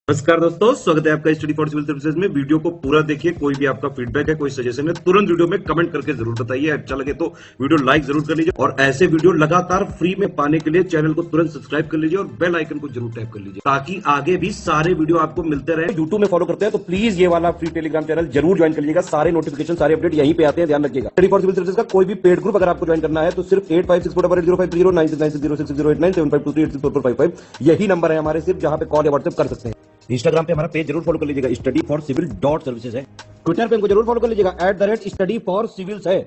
नमस्कार दोस्तों, स्वागत है आपका स्टडी फॉर सिविल सर्विसेज में। वीडियो को पूरा देखिए। कोई भी आपका फीडबैक है, कोई सजेशन है, तुरंत वीडियो में कमेंट करके जरूर बताइए। अच्छा लगे तो वीडियो लाइक जरूर कर लीजिए और ऐसे वीडियो लगातार फ्री में पाने के लिए चैनल को तुरंत सब्सक्राइब कर लीजिए और बेल आइकन को जरूर टैप कर लीजिए ताकि आगे भी सारे वीडियो आपको मिलते रहे। यूट्यूब में फॉलो करते हैं तो प्लीज ये वाला फ्री टेलीग्राम चैनल जरूर ज्वाइन कर लीजिएगा। सारे नोटिफिकेशन, सारे अपडेट यहीं पे आते हैं, ध्यान रखिएगा। स्टडी फॉर सिविल सर्विसेज का कोई भी पेड ग्रुप अगर आपको ज्वाइन करना है तो सिर्फ 85648053096960608974386455 यही नंबर है हमारे, सिर्फ जहां पे कॉल या व्हाट्सएप कर सकते हैं। इंस्टाग्राम पे हमारा पेज जरूर फॉलो कर लीजिएगा, study for civil dot services है। ट्विटर पे हमको जरूर फॉलो कर लीजिएगा, @स्टडी फॉर सिविल्स है।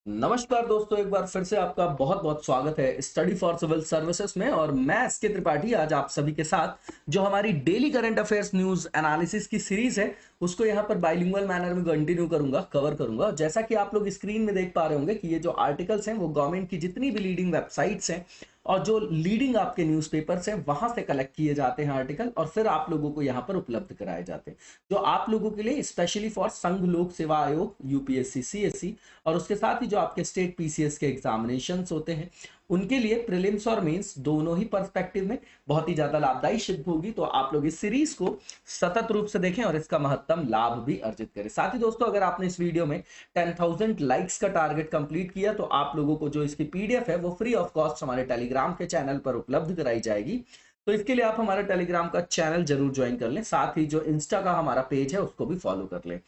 नमस्कार दोस्तों, एक बार फिर से आपका बहुत बहुत स्वागत है स्टडी फॉर सिविल सर्विसेज में। और मैं एसके त्रिपाठी आज आप सभी के साथ जो हमारी daily current affairs news analysis की सीरीज है उसको यहाँ पर बाइलिंगुअल मैनर में कंटिन्यू करूंगा, कवर करूंगा। जैसा कि आप लोग स्क्रीन में देख पा रहे होंगे कि ये जो आर्टिकल्स हैं वो गवर्नमेंट की जितनी भी लीडिंग वेबसाइट्स हैं और जो लीडिंग आपके न्यूज़पेपर्स हैं वहां से कलेक्ट किए जाते हैं आर्टिकल और फिर आप लोगों को यहाँ पर उपलब्ध कराए जाते हैं, जो आप लोगों के लिए स्पेशली फॉर संघ लोक सेवा आयोग यूपीएससी सीएससी और उसके साथ ही जो आपके स्टेट पीसीएस के एग्जामिनेशंस होते हैं उनके लिए प्रीलिम्स और मेंस दोनों ही पर्सपेक्टिव में बहुत ही ज्यादा लाभदायी सिद्ध होगी। तो आप लोग इस सीरीज को सतत रूप से देखें और इसका महत्तम लाभ भी अर्जित करें। साथ ही दोस्तों, अगर आपने इस वीडियो में 10,000 लाइक्स का टारगेट कंप्लीट किया तो आप लोगों को जो इसकी पीडीएफ है वो फ्री ऑफ कॉस्ट हमारे टेलीग्राम के चैनल पर उपलब्ध कराई जाएगी। तो इसके लिए आप हमारे टेलीग्राम का चैनल जरूर ज्वाइन कर लें, साथ ही जो इंस्टा का हमारा पेज है उसको भी फॉलो कर लें।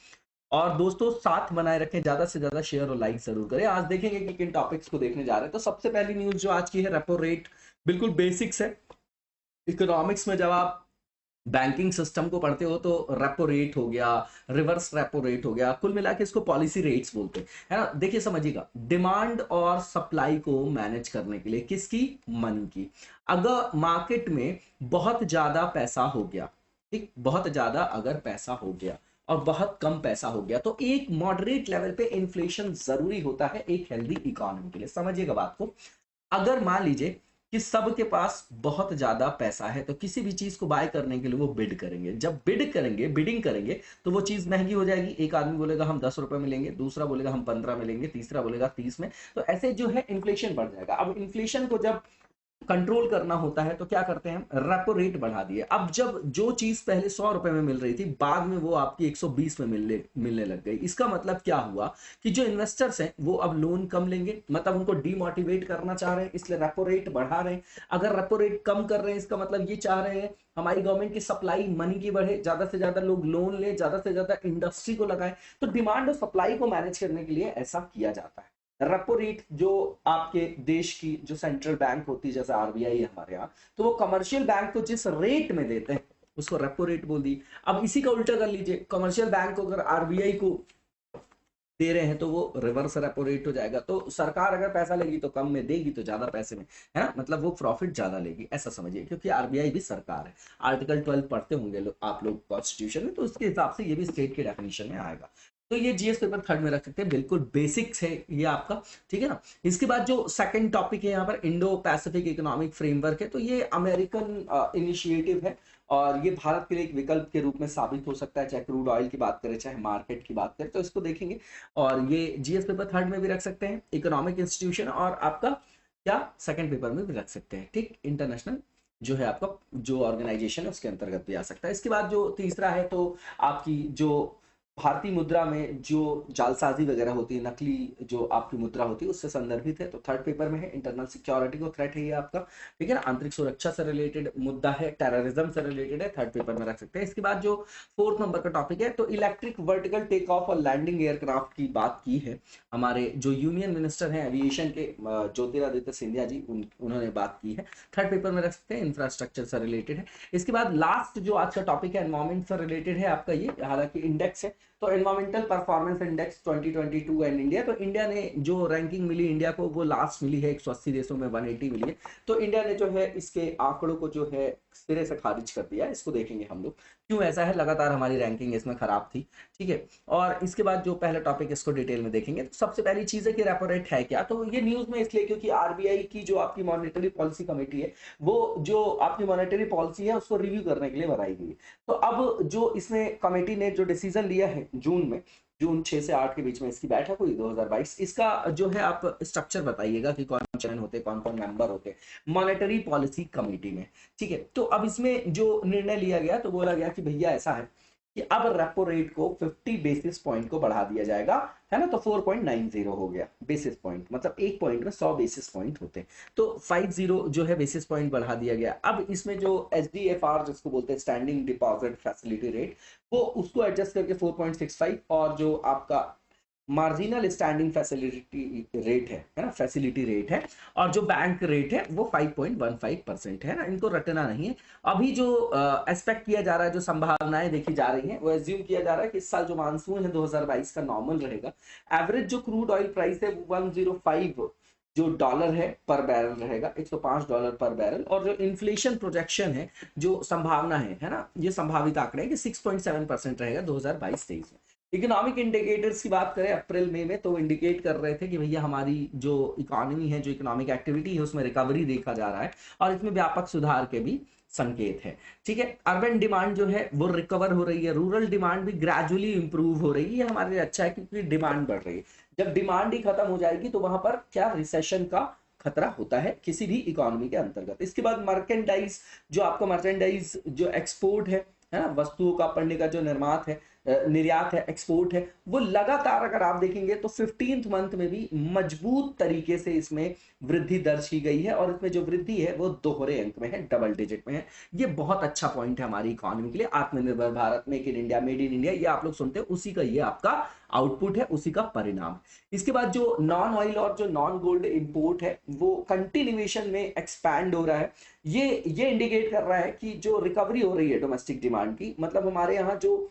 और दोस्तों साथ बनाए रखें, ज्यादा से ज्यादा शेयर और लाइक जरूर करें। आज देखेंगे कि किन टॉपिक्स को देखने जा रहे हैं। तो सबसे पहली न्यूज जो आज की है, रेपो रेट। बिल्कुल बेसिक्स है। इकोनॉमिक्स में जब आप बैंकिंग सिस्टम को पढ़ते हो तो रेपो रेट हो गया, रिवर्स रेपो रेट हो गया, कुल मिला के इसको पॉलिसी रेट्स बोलते हैं, है ना। देखिए समझिएगा, डिमांड और सप्लाई को मैनेज करने के लिए किसकी, मनी की। अगर मार्केट में बहुत ज्यादा पैसा हो गया, ठीक, बहुत ज्यादा अगर पैसा हो गया और बहुत कम पैसा हो गया तो एक मॉडरेट लेवल पे इन्फ्लेशन जरूरी होता है एक हेल्दी इकोनॉमी के लिए। समझिएगा बात को। अगर मान लीजिए कि सबके पास बहुत ज्यादा पैसा है तो किसी भी चीज को बाय करने के लिए वो बिड करेंगे। जब बिड करेंगे, बिडिंग करेंगे तो वो चीज महंगी हो जाएगी। एक आदमी बोलेगा हम 10 रुपए में लेंगे, दूसरा बोलेगा हम 15 में लेंगे, तीसरा बोलेगा 30 में। तो ऐसे जो है इन्फ्लेशन बढ़ जाएगा। अब इन्फ्लेशन को जब कंट्रोल करना होता है तो क्या करते हैं, रेपो रेट बढ़ा दिए। अब जब जो चीज पहले 100 रुपए में मिल रही थी बाद में वो आपकी 120 में मिलने लग गई। इसका मतलब क्या हुआ कि जो इन्वेस्टर्स हैं वो अब लोन कम लेंगे, मतलब उनको डीमोटिवेट करना चाह रहे हैं, इसलिए रेपो रेट बढ़ा रहे हैं। अगर रेपो रेट कम कर रहे हैं इसका मतलब ये चाह रहे हैं हमारी गवर्नमेंट की सप्लाई मनी की बढ़े, ज्यादा से ज्यादा लोग लोन ले, ज्यादा से ज्यादा इंडस्ट्री को लगाए। तो डिमांड और सप्लाई को मैनेज करने के लिए ऐसा किया जाता है। रेपो रेट जो आपके देश की जो सेंट्रल बैंक होती है, जैसे आरबीआई है हमारे यहाँ, तो वो कमर्शियल बैंक को जिस रेट में देते हैं उसको रेपो रेट बोल दी। अब इसी का उल्टा कर लीजिए, कमर्शियल बैंक को अगर आरबीआई को दे रहे हैं तो वो रिवर्स रेपो रेट हो जाएगा। तो सरकार अगर पैसा लेगी तो कम में देगी तो ज्यादा पैसे में, है ना, मतलब वो प्रॉफिट ज्यादा लेगी, ऐसा समझिए। क्योंकि आरबीआई भी सरकार है। आर्टिकल 12 पढ़ते होंगे आप लोग कॉन्स्टिट्यूशन में, तो उसके हिसाब से ये भी स्टेट के डेफिनेशन में आएगा। तो ये जीएस पेपर थर्ड में रख सकते हैं, बिल्कुल बेसिक्स है ये आपका, ठीक है ना। इसके बाद जो सेकंड टॉपिक है यहाँ पर, इंडो पैसिफिक इकोनॉमिक फ्रेमवर्क है। तो ये अमेरिकन इनिशिएटिव है और ये भारत के लिए एक विकल्प के रूप में साबित हो सकता है, चाहे क्रूड ऑयल की बात करें चाहे मार्केट की बात करें। तो इसको देखेंगे और ये जीएस पेपर थर्ड में भी रख सकते हैं, इकोनॉमिक इंस्टीट्यूशन, और आपका क्या सेकंड पेपर में भी रख सकते हैं, ठीक, इंटरनेशनल जो है आपका जो ऑर्गेनाइजेशन है उसके अंतर्गत भी आ सकता है। इसके बाद जो तीसरा है तो आपकी जो भारतीय मुद्रा में जो जालसाजी वगैरह होती है, नकली जो आपकी मुद्रा होती है उससे संदर्भित है, तो थर्ड पेपर में है। इंटरनल सिक्योरिटी को थ्रेट है ये आपका, ठीक है ना, आंतरिक सुरक्षा से रिलेटेड मुद्दा है, टेररिज्म से रिलेटेड है, थर्ड पेपर में रख सकते हैं। इसके बाद जो फोर्थ नंबर का टॉपिक है तो इलेक्ट्रिक वर्टिकल टेक ऑफ और लैंडिंग एयरक्राफ्ट की बात की है हमारे जो यूनियन मिनिस्टर हैं एविएशन के, ज्योतिरादित्य सिंधिया जी, उन्होंने बात की है, थर्ड पेपर में रख सकते हैं, इंफ्रास्ट्रक्चर से रिलेटेड है। इसके बाद लास्ट जो आज का टॉपिक है एनवायरमेंट से रिलेटेड है आपका, ये हालांकि इंडेक्स है, तो environmental performance index 2022 and India. तो इंडिया ने जो रैंकिंग मिली इंडिया को वो लास्ट मिली है, 180 देशों में 180 मिली है। तो इंडिया ने जो है इसके आंकड़ों को जो है सिरे से खारिज कर दिया है। इसको देखेंगे हम लोग क्यों ऐसा है, लगातार हमारी रैंकिंग इसमें खराब थी, ठीक है। और इसके बाद जो पहला टॉपिक इसको डिटेल में देखेंगे। तो सबसे पहली चीज है कि रेपो रेट है क्या। तो ये न्यूज में इसलिए क्योंकि आरबीआई की जो आपकी मॉनेटरी पॉलिसी कमेटी है वो जो आपकी मॉनेटरी पॉलिसी है उसको रिव्यू करने के लिए बनाई गई है। तो अब जो इसमें कमेटी ने जो डिसीजन लिया है जून में, जून 6 से 8 के बीच में इसकी बैठक हुई 2022। इसका जो है आप स्ट्रक्चर बताइएगा कि कौन चेयरमैन होते, कौन कौन मेंबर होते मॉनेटरी पॉलिसी कमेटी में। ठीक है, तो अब इसमें जो निर्णय लिया गया तो बोला गया कि भैया ऐसा है कि अब रेपो रेट को 50 बेसिस पॉइंट को बढ़ा दिया जाएगा, है ना। तो 4.90 हो गया बेसिस पॉइंट, मतलब एक पॉइंट में 100 बेसिस पॉइंट होते, तो 50 जो है बेसिस पॉइंट बढ़ा दिया गया। अब इसमें जो SDFR जिसको बोलते हैं स्टैंडिंग डिपॉजिट फैसिलिटी रेट, वो उसको एडजस्ट करके 4.65, और जो आपका मार्जिनल स्टैंडिंग फैसिलिटी रेट है ना, फैसिलिटी रेट है, और जो बैंक रेट है वो 5.15% है ना, इनको रटना नहीं है। अभी जो एक्सपेक्ट किया जा रहा है, जो संभावनाएं देखी जा रही हैं, वो एज्यूम किया जा रहा है कि इस साल जो मानसून है 2022 का नॉर्मल रहेगा। एवरेज जो क्रूड ऑयल प्राइस है वो 105 जो डॉलर है पर बैरल रहेगा, $105 पर बैरल। और जो इन्फ्लेशन प्रोजेक्शन है, जो संभावना है ना, ये संभावित आंकड़े हैं कि 6.7% रहेगा 2022-23 में। इकोनॉमिक इंडिकेटर्स की बात करें अप्रैल मई में, तो इंडिकेट कर रहे थे कि भैया हमारी जो इकोनॉमी है, जो इकोनॉमिक एक्टिविटी है, उसमें रिकवरी देखा जा रहा है, और इसमें व्यापक सुधार के भी संकेत है। ठीक है, अर्बन डिमांड जो है वो रिकवर हो रही है, रूरल डिमांड भी ग्रेजुअली इंप्रूव हो रही है। ये हमारे लिए अच्छा है क्योंकि डिमांड बढ़ रही है। जब डिमांड ही खत्म हो जाएगी तो वहां पर क्या रिसेशन का खतरा होता है किसी भी इकोनॉमी के अंतर्गत। इसके बाद मर्केंडाइज, जो आपका मर्चेंडाइज जो एक्सपोर्ट है ना, वस्तुओं का पढ़ने का जो निर्मात है, निर्यात है, एक्सपोर्ट है, वो लगातार अगर आप देखेंगे तो 15th मंथ में भी मजबूत तरीके से इसमें वृद्धि दर्ज की गई है, और इसमें जो वृद्धि है वो दोहरे अंक में है, डबल डिजिट में है। ये बहुत अच्छा पॉइंट है हमारी इकोनॉमी के लिए। आत्मनिर्भर Bharat, make in India, made in India, ये आप लोग सुनते हैं, उसी का ये आपका आउटपुट है, उसी का परिणाम। इसके बाद जो नॉन ऑयल और जो नॉन गोल्ड इंपोर्ट है वो कंटिन्यूएशन में एक्सपैंड हो रहा है। ये इंडिकेट कर रहा है कि जो रिकवरी हो रही है डोमेस्टिक डिमांड की, मतलब हमारे यहाँ जो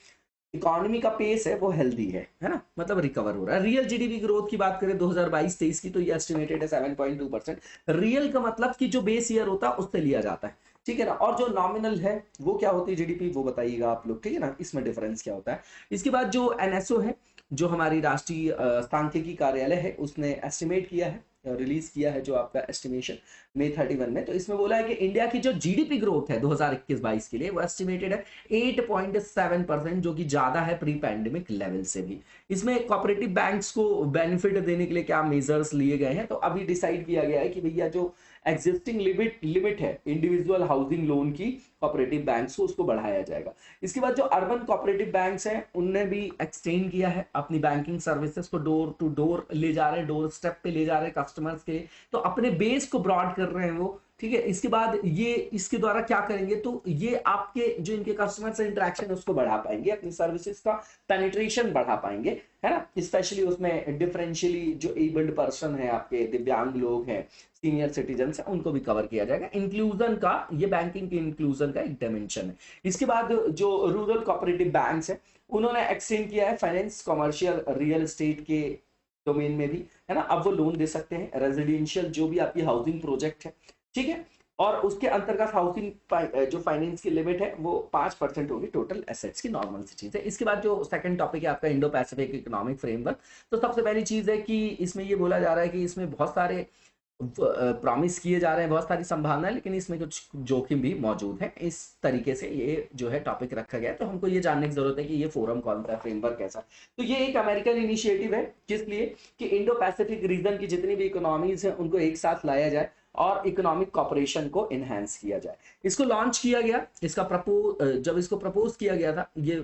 इकोनॉमी का पेस है वो हेल्दी है ना, मतलब रिकवर हो रहा है। रियल जीडीपी ग्रोथ की बात करें 2022-23 की, तो ये एस्टिमेटेड है 7.2%। रियल का मतलब कि जो बेस ईयर होता है उससे लिया जाता है, ठीक है ना। और जो नॉमिनल है वो क्या होती है जीडीपी, वो बताइएगा आप लोग, ठीक है ना, इसमें डिफरेंस क्या होता है। इसके बाद जो एनएसओ है, जो हमारी राष्ट्रीय सांख्यिकी कार्यालय है, उसने एस्टिमेट किया है, रिलीज किया है जो आपका एस्टिमेशन मई 31 में। तो इसमें बोला है कि इंडिया की जो जीडीपी ग्रोथ है 2021-22 के लिए वो एस्टिमेटेड है 8.7%, जो कि ज्यादा है प्री पैंडेमिक लेवल से भी। इसमें कोऑपरेटिव बैंक्स को बेनिफिट देने के लिए क्या मेजर्स लिए गए हैं, तो अभी डिसाइड किया गया है कि भैया जो एग्जिस्टिंग लिमिट है इंडिविजुअल हाउसिंग लोन की कोऑपरेटिव बैंक्स को, उसको बढ़ाया जाएगा। इसके बाद जो अर्बन कोऑपरेटिव बैंक्स हैं उनने भी एक्सटेंड किया है अपनी बैंकिंग सर्विसेज को, डोर टू डोर ले जा रहे हैं, डोर स्टेप पे ले जा रहे हैं कस्टमर्स के, तो अपने बेस को ब्रॉड कर रहे हैं वो। ठीक है, इसके बाद ये इसके द्वारा क्या करेंगे, तो ये आपके जो इनके कस्टमर से इंटरेक्शन है उसको बढ़ा पाएंगे, अपनी सर्विसेज का पेनिट्रेशन बढ़ा पाएंगे, है ना। स्पेशली उसमें डिफरेंशियली जो एबल्ड पर्सन है, आपके दिव्यांग लोग हैं, सीनियर सिटीजन है, उनको भी कवर किया जाएगा। इंक्लूजन का, ये बैंकिंग के इंक्लूजन का एक डायमेंशन है। इसके बाद जो रूरल कोऑपरेटिव बैंक्स है उन्होंने एक्सटेंड किया है फाइनेंस, कमर्शियल, रियल एस्टेट के डोमेन में भी, है ना। अब वो लोन दे सकते हैं रेजिडेंशियल जो भी आपकी हाउसिंग प्रोजेक्ट है, ठीक है। और उसके अंतर्गत हाउसिंग जो फाइनेंस की लिमिट है वो 5% होगी टोटल एसेट्स की, नॉर्मल सी चीज है। इसके बाद जो सेकंड टॉपिक है आपका इंडो पैसिफिक इकोनॉमिक फ्रेमवर्क, तो सबसे पहली चीज है कि इसमें ये बोला जा रहा है कि इसमें बहुत सारे प्रॉमिस किए जा रहे हैं, बहुत सारी संभावनाएं, लेकिन इसमें कुछ जोखिम भी मौजूद है। इस तरीके से ये जो है टॉपिक रखा गया है। तो हमको ये जानने की जरूरत है कि ये फोरम कौन सा, फ्रेमवर्क कैसा। तो ये एक अमेरिकन इनिशिएटिव है, किस लिए कि इंडो पैसिफिक रीजन की जितनी भी इकोनॉमीज हैं उनको एक साथ लाया जाए और इकोनॉमिक कॉपरेशन को एनहांस किया जाए। इसको लॉन्च किया गया, इसका जब इसको प्रपोज किया गया था, ये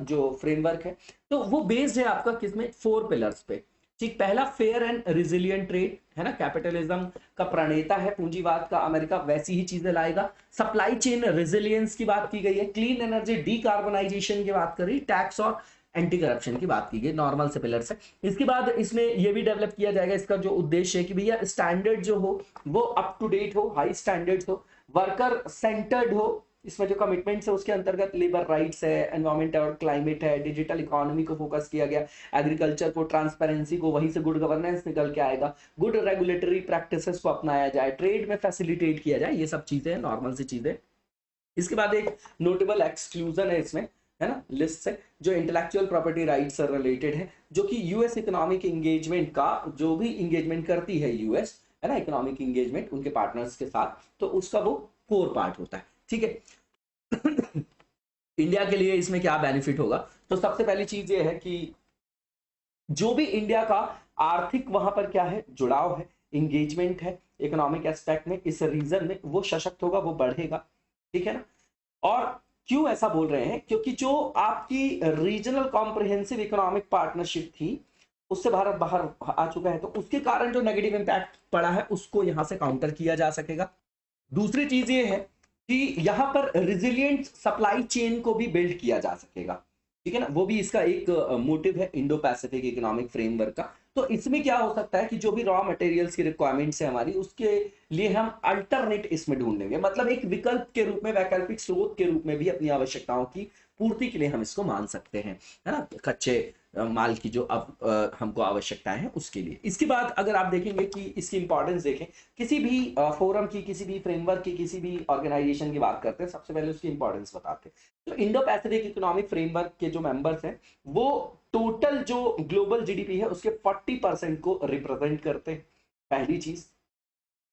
जो फ्रेमवर्क है, तो वो बेस्ड है आपका किसमें, 4 पिलर्स पे। ठीक, पहला फेयर एंड रिजिलियंट ट्रेड, है ना, कैपिटलिज्म का प्रणेता है पूंजीवाद का अमेरिका, वैसी ही चीजें लाएगा। सप्लाई चेन रेजिलियंस की बात की गई है, क्लीन एनर्जी, डीकार्बोनाइजेशन की बात करी, टैक्स और एंटी करप्शन की बात की गई, नॉर्मल से पिलर से। इसके बाद इसमें यह भी डेवलप किया जाएगा, इसका जो उद्देश्य है कि भैया स्टैंडर्ड जो हो वो अप टू डेट हो, हाई स्टैंडर्ड्स हो, वर्कर सेंटर्ड हो। इसमें जो कमिटमेंट्स है उसके अंतर्गत लेबर राइट्स है, एनवायरमेंट और क्लाइमेट है, डिजिटल इकोनॉमी को फोकस किया गया, एग्रीकल्चर को, ट्रांसपेरेंसी को, वहीं से गुड गवर्नेंस निकल के आएगा, गुड रेगुलेटरी प्रैक्टिसेस को अपनाया जाए, ट्रेड में फैसिलिटेट किया जाए, ये सब चीजें नॉर्मल सी चीजें। इसके बाद एक नोटेबल एक्सक्लूजन है इसमें, है ना, लिस्ट से, जो इंटेलेक्चुअल प्रॉपर्टी राइट्स से रिलेटेड है, जो कि यूएस इकोनॉमिक एंगेजमेंट का, जो भी एंगेजमेंट करती है यूएस, है ना, इकोनॉमिक एंगेजमेंट उनके पार्टनर्स के साथ, तो उसका वो कोर पार्ट होता है, ठीक है। इंडिया के लिए इसमें क्या बेनिफिट होगा? तो सबसे पहली चीज ये है कि जो भी इंडिया का आर्थिक वहां पर क्या है, जुड़ाव है, इंगेजमेंट है इकोनॉमिक एस्पेक्ट में, इस रीजन में वो सशक्त होगा, वो बढ़ेगा, ठीक है ना। और क्यों ऐसा बोल रहे हैं? क्योंकि जो आपकी रीजनल कॉम्प्रिहेंसिव इकोनॉमिक पार्टनरशिप थी उससे भारत बाहर आ चुका है, तो उसके कारण जो नेगेटिव इंपैक्ट पड़ा है उसको यहां से काउंटर किया जा सकेगा। दूसरी चीज ये है कि यहां पर रिजिलियंट सप्लाई चेन को भी बिल्ड किया जा सकेगा, ठीक है ना। वो भी इसका एक मोटिव है इंडो पैसिफिक इकोनॉमिक फ्रेमवर्क का। तो इसमें क्या हो सकता है कि जो भी रॉ मटेरियल्स की रिक्वायरमेंट्स है हमारी, उसके लिए हम अल्टरनेट इसमें ढूंढेंगे, मतलब एक विकल्प के रूप में, वैकल्पिक स्रोत के रूप में भी अपनी आवश्यकताओं की पूर्ति के लिए हम इसको मान सकते हैं, है ना, कच्चे माल की जो अब हमको आवश्यकताएं हैं उसके लिए। इसके बाद अगर आप देखेंगे कि इसकी इंपॉर्टेंस देखें, किसी भी फोरम की, किसी भी फ्रेमवर्क की, किसी भी ऑर्गेनाइजेशन की बात करते हैं, सबसे पहले उसकी इंपॉर्टेंस बताते हैं। तो इंडो पैसिफिक इकोनॉमिक फ्रेमवर्क के जो मेंबर्स हैं वो टोटल जो ग्लोबल जीडीपी है उसके 40% को रिप्रेजेंट करते हैं, पहली चीज।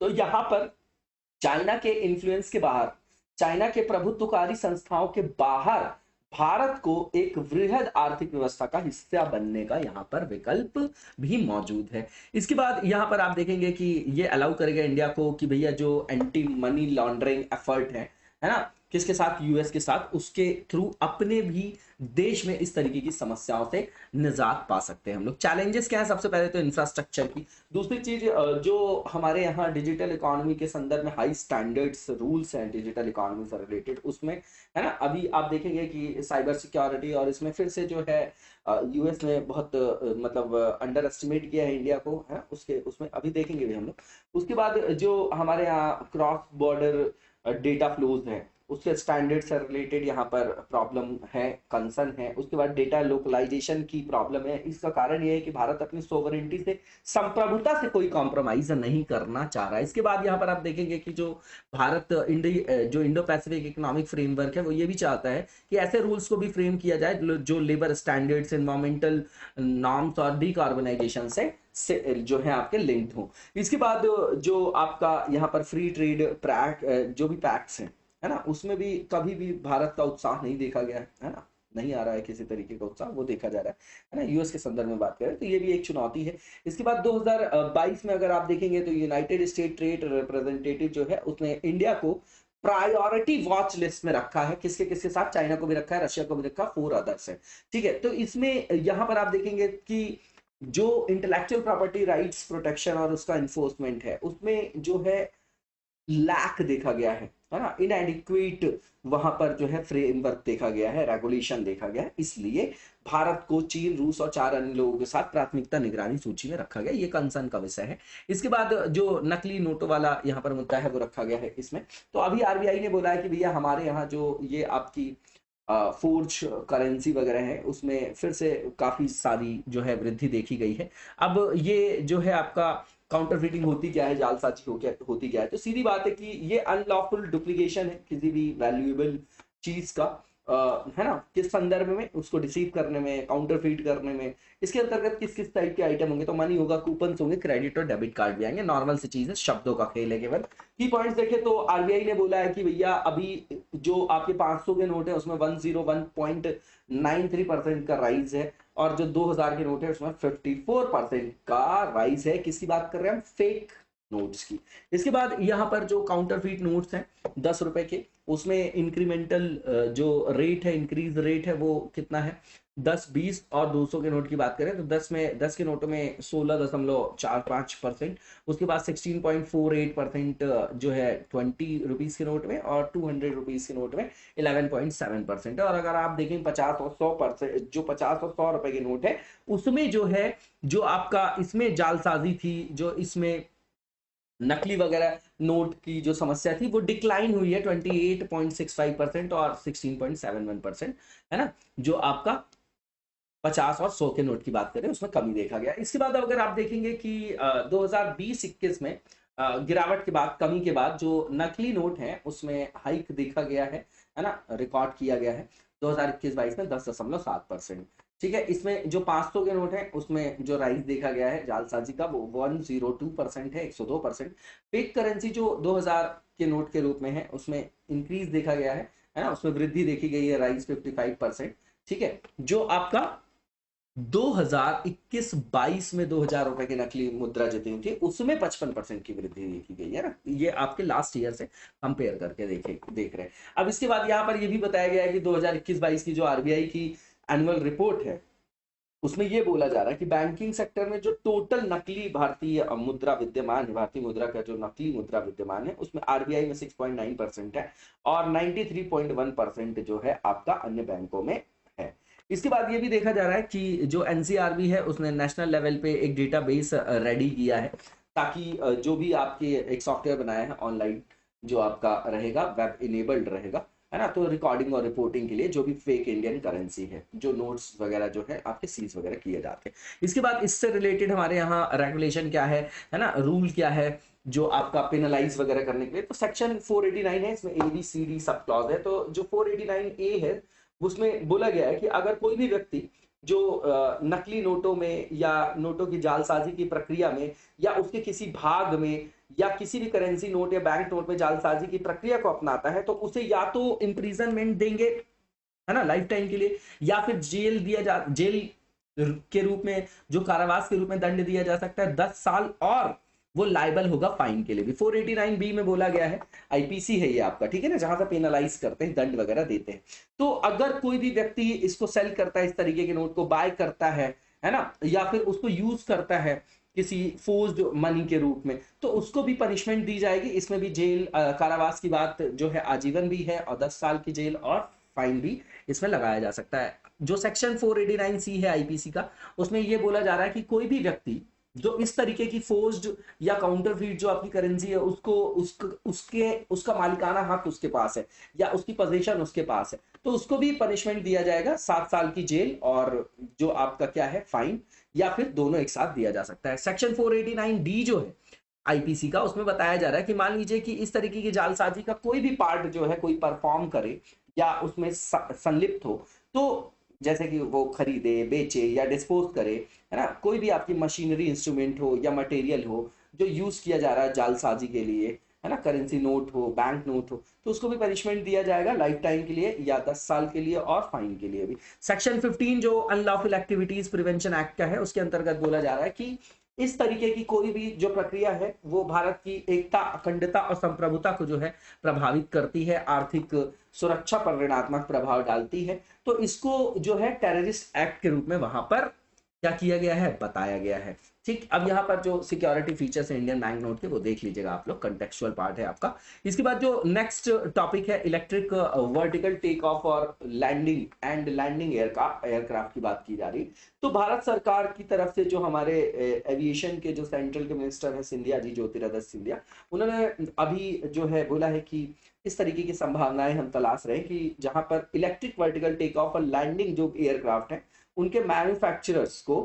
तो यहां पर चाइना के इन्फ्लुएंस के बाहर, चाइना के प्रभुत्वकारी संस्थाओं के बाहर भारत को एक वृहद आर्थिक व्यवस्था का हिस्सा बनने का यहां पर विकल्प भी मौजूद है। इसके बाद यहां पर आप देखेंगे कि ये अलाउ करेगा इंडिया को कि भैया जो एंटी मनी लॉन्ड्रिंग एफर्ट है ना, किसके साथ, यूएस के साथ, उसके थ्रू अपने भी देश में इस तरीके की समस्याओं से निजात पा सकते हैं हम लोग। चैलेंजेस क्या है? सबसे पहले तो इंफ्रास्ट्रक्चर की। दूसरी चीज जो हमारे यहाँ डिजिटल इकोनॉमी के संदर्भ में हाई स्टैंडर्ड्स रूल्स हैं डिजिटल इकोनॉमी से रिलेटेड, उसमें, है ना, अभी आप देखेंगे कि साइबर सिक्योरिटी और इसमें फिर से जो है यूएस ने बहुत मतलब अंडर एस्टिमेट किया है इंडिया को, है उसके, उसमें अभी देखेंगे भी हम लोग। उसके बाद जो हमारे यहाँ क्रॉस बॉर्डर डेटा फ्लोज हैं उसके स्टैंडर्ड से रिलेटेड यहाँ पर प्रॉब्लम है, कंसर्न है। उसके बाद डेटा लोकलाइजेशन की प्रॉब्लम है। इसका कारण यह है कि भारत अपनी सोवरेनिटी से, संप्रभुता से कोई कॉम्प्रोमाइज नहीं करना चाह रहा है। इसके बाद यहाँ पर आप देखेंगे कि जो भारत जो इंडो पैसिफिक इकोनॉमिक फ्रेमवर्क है वो ये भी चाहता है कि ऐसे रूल्स को भी फ्रेम किया जाए जो लेबर स्टैंडर्ड्स, एनवायरमेंटल नॉर्म्स और डिकार्बनाइजेशन से जो है आपके लिंक्ड हो। इसके बाद जो आपका यहाँ पर फ्री ट्रेड जो भी पैक्ट्स हैं, है ना, उसमें भी कभी भी भारत का उत्साह नहीं देखा गया है ना, नहीं आ रहा है किसी तरीके का उत्साह, वो देखा जा रहा है ना, यूएस के संदर्भ में बात करें तो ये भी एक चुनौती है। इसके बाद 2022 में अगर आप देखेंगे तो यूनाइटेड स्टेट ट्रेड रिप्रेजेंटेटिव जो है उसने इंडिया को प्रायोरिटी वॉच लिस्ट में रखा है। किसके किसके साथ? चाइना को भी रखा है, रशिया को भी रखा, 4 अदर्स है, ठीक है। तो इसमें यहां पर आप देखेंगे कि जो इंटेलेक्चुअल प्रॉपर्टी राइट्स प्रोटेक्शन और उसका इन्फोर्समेंट है उसमें जो है लैक देखा गया है ना, इनएडिक्वेट वहां पर जो है फ्रेमवर्क देखा गया है, रेगुलेशन देखा गया है। इसलिए भारत को चीन, रूस और 4 अन्य लोगों के साथ प्राथमिकता निगरानी सूची में रखा गया, ये कंसर्न का विषय है। इसके बाद जो नकली नोटों वाला यहाँ पर मुद्दा है वो रखा गया है इसमें। तो अभी आरबीआई ने बोला है कि भैया हमारे यहाँ जो ये आपकी फोर्ज करेंसी वगैरह है उसमें फिर से काफी सारी जो है वृद्धि देखी गई है। अब ये जो है आपका काउंटरफीटिंग होती क्या है, जालसाजी होती क्या है? तो सीधी बात है कि ये अनलॉफुल डुप्लीकेशन है किसी भी वैल्यूएबल चीज का, है ना, किस संदर्भ में, उसको डिसीव करने में, काउंटरफीट करने में। इसके अंतर्गत किस किस टाइप के आइटम होंगे? तो मनी होगा, कूपन होंगे, क्रेडिट और डेबिट कार्ड भी आएंगे। नॉर्मल सी चीज है, शब्दों का खेल है केवल। की पॉइंट्स देखें तो आरबीआई ने बोला है कि भैया अभी जो आपके 500 के नोट है उसमें 101.93% का राइज है, और जो 2000 के नोट है उसमें 54% का राइज है। किसकी बात कर रहे हैं हम? फेक नोट्स की। इसके बाद यहाँ पर जो काउंटरफीट नोट्स हैं 10 रुपए के, उसमें इंक्रीमेंटल जो रेट है, इंक्रीज रेट है, वो कितना है? 10, 20 और 200 के नोट की बात करें तो 10 के नोटों में 16.45%, उसके बाद 16.48% जो है 20 रुपीज के नोट में, और 200 रुपीज के नोट में 11.7% है। और अगर आप देखें 50 और 100%, जो 50 और 100 रुपए के नोट है उसमें जो है, जो आपका इसमें जालसाजी थी, जो इसमें नकली वगैरह नोट की जो समस्या थी वो डिक्लाइन हुई है 28.65% और 16.71%, है ना, जो आपका 50 और 100 के नोट की बात करें उसमें कमी देखा गया। इसके बाद अगर आप देखेंगे कि 2020-21 में गिरावट के बाद, कमी के बाद, जो नकली नोट है उसमें हाइक देखा गया है ना, रिकॉर्ड किया गया है 2021-22 में 10.7%, ठीक है। इसमें जो 500 के नोट है उसमें जो राइज देखा गया है जालसाजी का वो 102% है, 102%। फेक करेंसी जो 2000 के नोट के रूप में है उसमें इंक्रीज देखा गया है है ना, उसमें वृद्धि देखी गई है, राइज 55%। ठीक है, जो आपका 2021-22 में 2000 रुपए की नकली मुद्रा जितनी थी उसमें 55% की वृद्धि देखी गई है ना, ये आपके लास्ट ईयर से कंपेयर करके देख रहे हैं। अब इसके बाद यहाँ पर ये भी बताया गया है कि 2021-22 की जो आरबीआई की एनुअल रिपोर्ट है उसमें ये बोला जा रहा है कि बैंकिंग सेक्टर में जो टोटल नकली भारतीय मुद्रा विद्यमान है, भारतीय मुद्रा का जो नकली मुद्रा विद्यमान है उसमें आरबीआई में 6.9% है और 93.1% जो है आपका अन्य बैंकों में है। इसके बाद ये भी देखा जा रहा है कि जो एनसीआरबी है उसने नेशनल लेवल पे एक डेटाबेस रेडी किया है, ताकि जो भी आपके एक सॉफ्टवेयर बनाया है ऑनलाइन जो आपका रहेगा, वेब इनेबल्ड रहेगा, है ना, तो रिकॉर्डिंग और रिपोर्टिंग के लिए जो भी फेक इंडियन करेंसी है, जो नोट्स वगैरह जो है आपके सीज वगैरह किए जाते हैं। इसके बाद इससे रिलेटेड हमारे यहाँ रेगुलेशन क्या है ना, रूल क्या है जो आपका पेनलाइज वगैरह करने के लिए, तो सेक्शन 489 है, इसमें ए बी सी डी सब क्लॉज है। तो जो 489A है उसमें बोला गया है कि अगर कोई भी व्यक्ति जो नकली नोटों में या नोटों की जालसाजी की प्रक्रिया में या उसके किसी भाग में या किसी भी करेंसी नोट या बैंक नोट में जालसाजी की प्रक्रिया को अपनाता है तो उसे या तो इम्प्रिजनमेंट देंगे, है ना, लाइफ टाइम के लिए, या फिर जेल के रूप में, जो कारावास के रूप में दंड दिया जा सकता है 10 साल, और वो लाइबल होगा फाइन के लिए भी। 489B में बोला गया है, आईपीसी है ये आपका, ठीक है ना, जहां से पेनलाइज करते हैं, दंड वगैरह देते हैं। तो अगर कोई भी व्यक्ति इसको सेल करता है, इस तरीके के नोट को बाय करता है ना, या फिर उसको यूज करता है किसी फोर्स्ड मनी के रूप में, तो उसको भी पनिशमेंट दी जाएगी। इसमें भी जेल कारावास की बात जो है आजीवन भी है और 10 साल की जेल और फाइन भी इसमें लगाया जा सकता है। जो सेक्शन 489C है आईपीसी का, उसमें यह बोला जा रहा है कि कोई भी व्यक्ति जो इस तरीके की फोर्स्ड या काउंटरफीट जो आपकी करेंसी है उसका मालिकाना हक उसके पास है या उसकी पोजीशन उसके पास है, तो उसको भी पनिशमेंट दिया जाएगा, 7 साल की जेल और जो आपका क्या है फाइन, या फिर दोनों एक साथ दिया जा सकता है। सेक्शन 489D जो है आईपीसी का, उसमें बताया जा रहा है कि मान लीजिए कि इस तरीके की जालसाजी का कोई भी पार्ट जो है कोई परफॉर्म करे या उसमें संलिप्त हो, तो जैसे कि वो खरीदे, बेचे या डिस्पोज करे, है ना, कोई भी आपकी मशीनरी, इंस्ट्रूमेंट हो या मटेरियल हो जो यूज किया जा रहा है जालसाजी के लिए, है ना, करेंसी नोट हो, बैंक नोट हो, तो उसको भी पनिशमेंट दिया जाएगा लाइफ टाइम के लिए या 10 साल के लिए और फाइन के लिए भी। सेक्शन 15 जो अनलॉफुल एक्टिविटीज प्रिवेंशन एक्ट का है उसके अंतर्गत बोला जा रहा है कि इस तरीके की कोई भी जो प्रक्रिया है वो भारत की एकता, अखंडता और संप्रभुता को जो है प्रभावित करती है, आर्थिक सुरक्षा पर ऋणात्मक प्रभाव डालती है, तो इसको जो है टेररिस्ट एक्ट के रूप में वहां पर क्या किया गया है, बताया गया है। ठीक, अब यहाँ पर जो सिक्योरिटी फीचर्स है इंडियन बैंक नोट के वो देख लीजिएगा आप लोग, कंटेक्चुअल पार्ट है आपका। इसके बाद जो नेक्स्ट टॉपिक है इलेक्ट्रिक वर्टिकल टेक ऑफ और लैंडिंग एयरक्राफ्ट की बात की जा रही। तो भारत सरकार की तरफ से जो हमारे एविएशन के जो सेंट्रल के मिनिस्टर है सिंधिया जी, ज्योतिरादित्य सिंधिया, उन्होंने अभी जो है बोला है कि इस तरीके की संभावनाएं हम तलाश रहे हैं कि जहां पर इलेक्ट्रिक वर्टिकल टेक ऑफ और लैंडिंग जो एयरक्राफ्ट है उनके मैन्युफैक्चरर्स को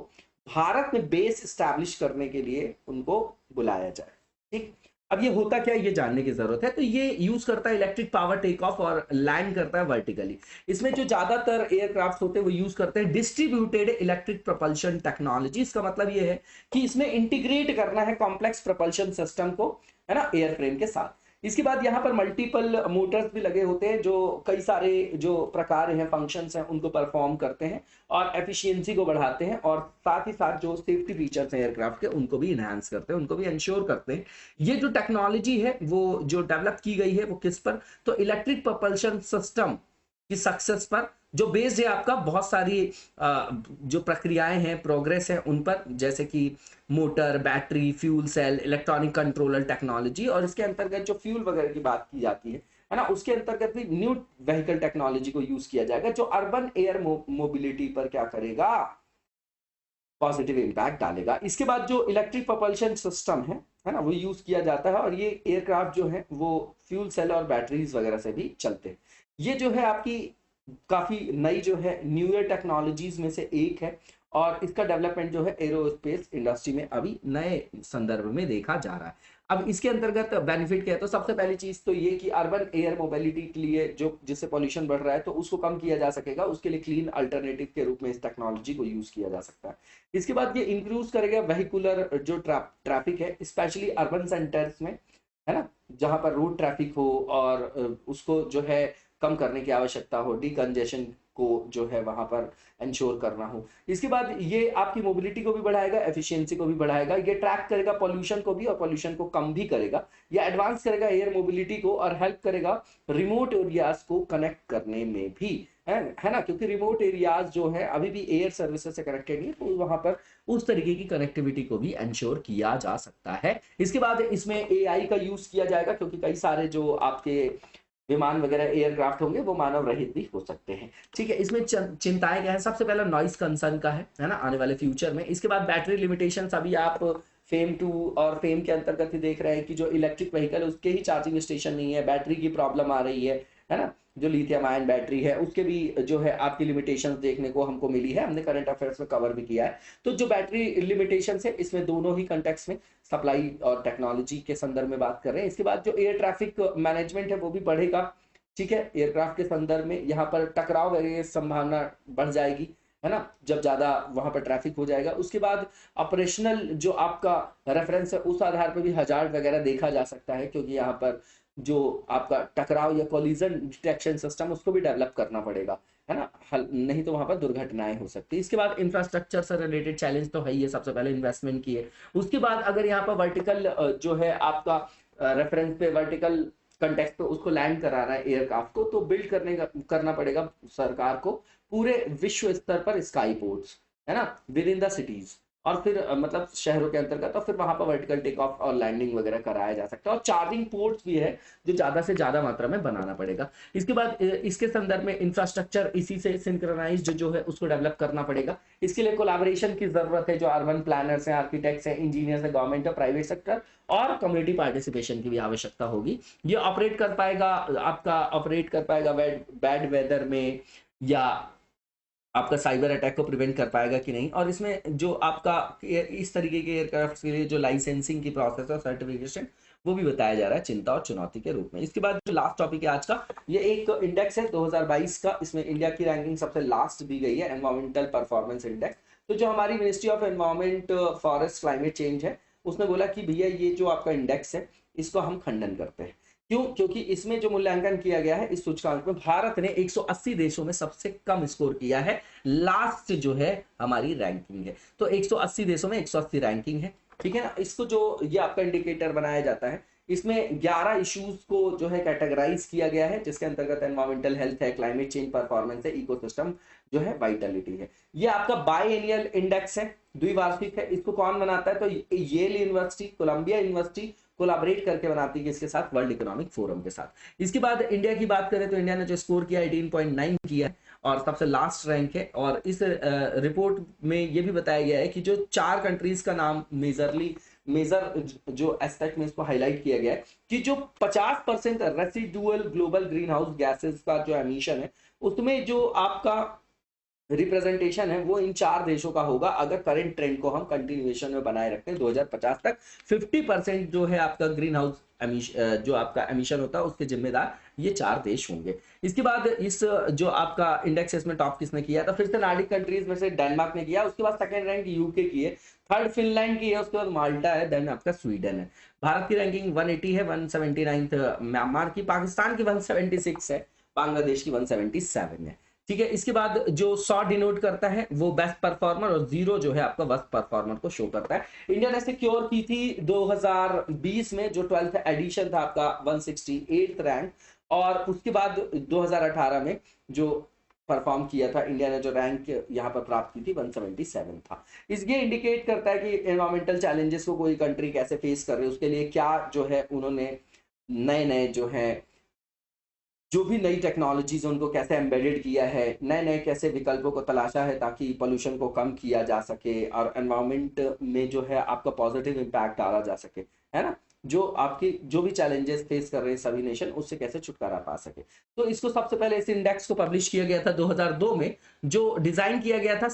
भारत में बेस स्टैब्लिश करने के लिए उनको बुलाया जाए। ठीक, अब ये होता क्या है ये जानने की जरूरत है। तो ये यूज करता है इलेक्ट्रिक पावर टेक ऑफ और लैंड करता है वर्टिकली। इसमें जो ज्यादातर एयरक्राफ्ट होते हैं वो यूज करते हैं डिस्ट्रीब्यूटेड इलेक्ट्रिक प्रोपल्शन टेक्नोलॉजी। इसका मतलब ये है कि इसमें इंटीग्रेट करना है कॉम्प्लेक्स प्रोपल्शन सिस्टम को, है ना, एयरफ्रेम के साथ। इसके बाद यहाँ पर मल्टीपल मोटर्स भी लगे होते हैं जो कई सारे जो प्रकार हैं, फंक्शंस हैं, उनको परफॉर्म करते हैं और एफिशिएंसी को बढ़ाते हैं, और साथ ही साथ जो सेफ्टी फीचर्स हैं एयरक्राफ्ट के उनको भी इनहांस करते हैं, उनको भी इंश्योर करते हैं। ये जो टेक्नोलॉजी है वो जो डेवलप की गई है वो किस पर, तो इलेक्ट्रिक प्रोपल्शन सिस्टम की सक्सेस पर, जो बेस्ड है आपका बहुत सारी जो प्रक्रियाएं हैं, प्रोग्रेस है उन पर, जैसे कि motor, battery, fuel cell, electronic controller technology, और इसके अंतर्गत जो फ्यूल वगैरह की बात की जाती है ना, उसके अंतर्गत भी न्यू व्हीकल टेक्नोलॉजी को यूज किया जाएगा जो अर्बन एयर मोबिलिटी पर क्या करेगा, पॉजिटिव इंपैक्ट डालेगा। इसके बाद जो इलेक्ट्रिक प्रोपल्शन सिस्टम है ना, वो यूज किया जाता है और ये एयरक्राफ्ट जो है वो फ्यूल सेल और बैटरीज वगैरह से भी चलते हैं। ये जो है आपकी काफी नई जो है न्यूयर टेक्नोलॉजीज में से एक है और इसका डेवलपमेंट जो है एरोस्पेस इंडस्ट्री में अभी नए संदर्भ में देखा जा रहा है। अब इसके अंतर्गत बेनिफिट क्या है, तो सबसे पहली चीज तो ये कि अर्बन एयर मोबिलिटी के लिए जो जिससे पॉल्यूशन बढ़ रहा है तो उसको कम किया जा सकेगा, उसके लिए क्लीन अल्टरनेटिव के रूप में इस टेक्नोलॉजी को यूज किया जा सकता है। इसके बाद ये इंक्रीज करेगा वेहिकुलर जो ट्रैफिक है, स्पेशली अर्बन सेंटर्स में, है ना, जहां पर रोड ट्रैफिक हो और उसको जो है कम करने की आवश्यकता हो, डीकंजेशन को जो है वहां पर इंश्योर करना हो। इसके बाद ये आपकी मोबिलिटी को भी बढ़ाएगा, एफिशिएंसी को भी बढ़ाएगा, ये ट्रैक करेगा पॉल्यूशन को भी और पॉल्यूशन को कम भी करेगा, ये एडवांस करेगा एयर मोबिलिटी को और हेल्प करेगा रिमोट एरियाज को कनेक्ट करने में भी, है ना, क्योंकि रिमोट एरियाज जो है अभी भी एयर सर्विसेज से कनेक्टेड नहीं है, तो वहां पर उस तरीके की कनेक्टिविटी को भी इंश्योर किया जा सकता है। इसके बाद इसमें एआई का यूज किया जाएगा, क्योंकि कई सारे जो आपके विमान वगैरह एयरक्राफ्ट होंगे वो मानव रहित भी हो सकते हैं। ठीक है, इसमें चिंताएं क्या है, सबसे पहला नॉइस कंसर्न का है ना, आने वाले फ्यूचर में। इसके बाद बैटरी लिमिटेशंस, अभी आप फेम 2 और फेम के अंतर्गत ही देख रहे हैं कि जो इलेक्ट्रिक व्हीकल है उसके ही चार्जिंग स्टेशन नहीं है, बैटरी की प्रॉब्लम आ रही है ना, जो लिथियम आयन बैटरी है उसके भी जो है आपकी लिमिटेशंस देखने को हमको मिली है, हमने करंट अफेयर्स में कवर भी किया है। तो जो बैटरी लिमिटेशंस है इसमें दोनों ही कंटेक्स्ट में सप्लाई और टेक्नोलॉजी के संदर्भ में बात कर रहे हैं। इसके बाद जो एयर ट्रैफिक मैनेजमेंट है वो भी बढ़ेगा। ठीक है, एयरक्राफ्ट के संदर्भ में यहाँ पर टकराव वगैरह की संभावना बढ़ जाएगी, है ना, जब ज्यादा वहां पर ट्रैफिक हो जाएगा। उसके बाद ऑपरेशनल जो आपका रेफरेंस है उस आधार पर भी हजार्ड वगैरह देखा जा सकता है, क्योंकि यहाँ पर जो आपका टकराव या कोलिजन डिटेक्शन सिस्टम उसको भी डेवलप करना पड़ेगा, है ना, नहीं तो वहां पर दुर्घटनाएं हो सकती है। इसके बाद इंफ्रास्ट्रक्चर से रिलेटेड चैलेंज तो है ही है, सबसे पहले इन्वेस्टमेंट की है। उसके बाद अगर यहाँ पर वर्टिकल जो है आपका रेफरेंस पे वर्टिकल कंटेक्स्ट पे उसको लैंड करा रहा है एयरक्राफ्ट को, तो बिल्ड करना पड़ेगा सरकार को पूरे विश्व स्तर पर स्काई पोर्ट्स, है ना, विद इन द सिटीज, और फिर मतलब शहरों के अंतर्गत, और फिर वहां पर वर्टिकल टेक ऑफ और लैंडिंग वगैरह कराया जा सकता है। और चार्जिंग पोर्ट्स भी है जो ज्यादा से ज्यादा मात्रा में बनाना पड़ेगा। इसके बाद इसके संदर्भ में इंफ्रास्ट्रक्चर इसी से सिंक्रोनाइज्ड जो है उसको डेवलप करना पड़ेगा। इसके लिए कोलैबोरेशन की जरूरत है, जो अर्बन प्लानर्स हैं, आर्किटेक्ट्स हैं, इंजीनियर्स हैं, गवर्नमेंट और प्राइवेट सेक्टर और कम्युनिटी पार्टिसिपेशन की भी आवश्यकता होगी। ये ऑपरेट कर पाएगा बैड वेदर में, या आपका साइबर अटैक को प्रिवेंट कर पाएगा कि नहीं। और इसमें जो आपका इस तरीके के एयरक्राफ्ट के लिए जो लाइसेंसिंग की प्रोसेस और सर्टिफिकेशन वो भी बताया जा रहा है चिंता और चुनौती के रूप में। इसके बाद जो लास्ट टॉपिक है आज का, ये एक इंडेक्स है 2022 का, इसमें इंडिया की रैंकिंग सबसे लास्ट दी गई है, एनवायरमेंटल परफॉर्मेंस इंडेक्स। तो जो हमारी ministry of environment forest climate change है उसने बोला कि भैया ये जो आपका इंडेक्स है इसको हम खंडन करते हैं। क्यों? क्योंकि इसमें जो मूल्यांकन किया गया है इस सूचकांक में भारत ने 180 देशों में सबसे कम स्कोर किया है। लास्ट जो है हमारी रैंकिंग है, तो 180 देशों में 180 रैंकिंग है। ठीक है ना, इसको जो ये आपका इंडिकेटर बनाया जाता है, इसमें 11 इश्यूज को जो है कैटेगराइज किया गया है, जिसके अंतर्गत एनवायरमेंटल हेल्थ है, क्लाइमेट चेंज परफॉर्मेंस है, इकोसिस्टम जो है वाइटलिटी है। ये आपका बायएनियल इंडेक्स है, द्विवार्षिक है। इसको कौन बनाता है? तो Yale university, Columbia university collaborate करके बनाती है किसके साथ? वर्ल्ड इकोनॉमिक फोरम के साथ। इसके बाद इंडिया की बात करें तो इंडिया ने जो स्कोर किया 18.9 किया है और सबसे लास्ट रैंक है। और इस रिपोर्ट में ये भी बताया गया है कि जो 4 कंट्रीज का नाम मेजर जो एस्पेक्ट में इसको हाईलाइट किया गया है कि जो 50% residual global green house gases का जो एमिशन है उसमें जो आपका रिप्रेजेंटेशन है वो इन 4 देशों का होगा। अगर करंट ट्रेंड को हम कंटिन्यूएशन में बनाए रखते हैं 2050 तक 50% जो है आपका ग्रीन हाउस जो आपका एमिशन होता है उसके जिम्मेदार ये 4 देश होंगे। इसके बाद इस जो आपका इंडेक्स इसमें टॉप किसने किया? तो फिर से नॉर्डिक कंट्रीज में से डेनमार्क ने किया, उसके बाद सेकंड रैंक यूके की है, थर्ड फिनलैंड की है, उसके बाद माल्टा है, देन आपका स्वीडन है। भारत की रैंकिंग 180 है, 179 म्यांमार की, पाकिस्तान की 176 है, बांग्लादेश की 177 है। ठीक है, इसके बाद जो 100 डिनोट करता है वो बेस्ट परफॉर्मर और 0 जो है आपका वर्स्ट परफॉर्मर को शो करता है। इंडिया ने सिक्योर की थी 2020 में जो 12th एडिशन था आपका 168th रैंक, और उसके बाद 2018 में जो परफॉर्म किया था इंडिया ने जो रैंक यहाँ पर प्राप्त की थी 177 था। इसके इंडिकेट करता है कि एनवायरमेंटल चैलेंजेस को कोई कंट्री कैसे फेस कर रही है, उसके लिए क्या जो है उन्होंने नए जो है जो भी नई टेक्नोलॉजीज उनको कैसे एम्बेडेड किया है, नए कैसे विकल्पों को तलाशा है ताकि पोल्यूशन को कम किया जा सके और एनवायरनमेंट में जो है आपका पॉजिटिव इम्पैक्ट डाला जा सके, है ना, जो आपकी जो भी चैलेंजेस फेस कर रहे हैं सभी नेशन उससे कैसे छुटकारा पा सके। तो इसको सबसे पहले इस इंडेक्स को पब्लिश किया गया था 2002 में, जो डिजाइन किया गया था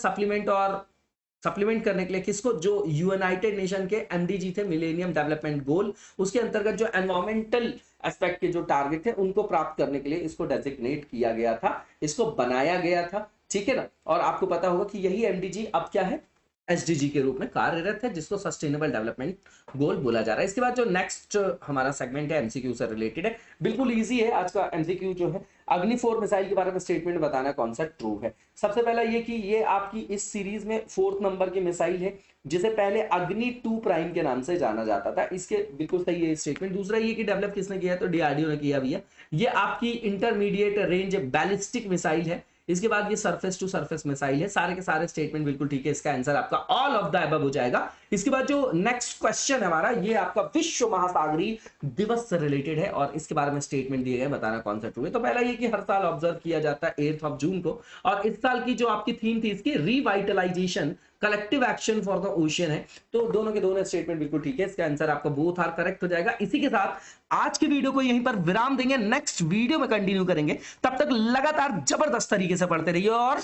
सप्लीमेंट करने के लिए किसको? जो यूनाइटेड नेशन के एमडीजी थे, मिलेनियम डेवलपमेंट गोल, उसके अंतर्गत जो एनवायरमेंटल एस्पेक्ट के जो टारगेट थे उनको प्राप्त करने के लिए इसको डेजिग्नेट किया गया था, इसको बनाया गया था। ठीक है ना, और आपको पता होगा कि यही एमडीजी अब क्या है? एसडीजी के रूप में कार्यरत है, जिसको सस्टेनेबल डेवलपमेंट गोल बोला जा रहा है। इसके बाद जो नेक्स्ट हमारा सेगमेंट है एमसीक्यू से रिलेटेड है, बिल्कुल इजी है आज का एमसीक्यू जो है। अग्नि 4 मिसाइल के बारे में स्टेटमेंट बताना कौन सा ट्रू है। सबसे पहला ये कि ये आपकी इस सीरीज में 4th नंबर की मिसाइल है, जिसे पहले अग्नि 2 प्राइम के नाम से जाना जाता था। इसके बिल्कुल सही है स्टेटमेंट। दूसरा ये कि डेवलप किसने किया है, तो डीआरडीओ ने किया भैया। ये आपकी इंटरमीडिएट रेंज बैलिस्टिक मिसाइल है। इसके बाद ये सरफेस टू सरफेस मिसाइल है। सारे के सारे स्टेटमेंट बिल्कुल ठीक है। इसका आंसर आपका ऑल ऑफ द अबव हो जाएगा। इसके बाद जो नेक्स्ट क्वेश्चन है हमारा, ये आपका विश्व महासागरीय दिवस से रिलेटेड है और इसके बारे में स्टेटमेंट दिए गए, बताना कौन सा ट्रू है। तो पहला ये कि हर साल ऑब्जर्व किया जाता है 8 जून को, और इस साल की जो आपकी थीम थी इसकी revitalisation collective action for the ocean है। तो दोनों के दोनों स्टेटमेंट बिल्कुल ठीक है। इसका आंसर आपका बोथ आर करेक्ट हो जाएगा। इसी के साथ आज की वीडियो को यहीं पर विराम देंगे, नेक्स्ट वीडियो में कंटिन्यू करेंगे। तब तक लगातार जबरदस्त तरीके से पढ़ते रहिए और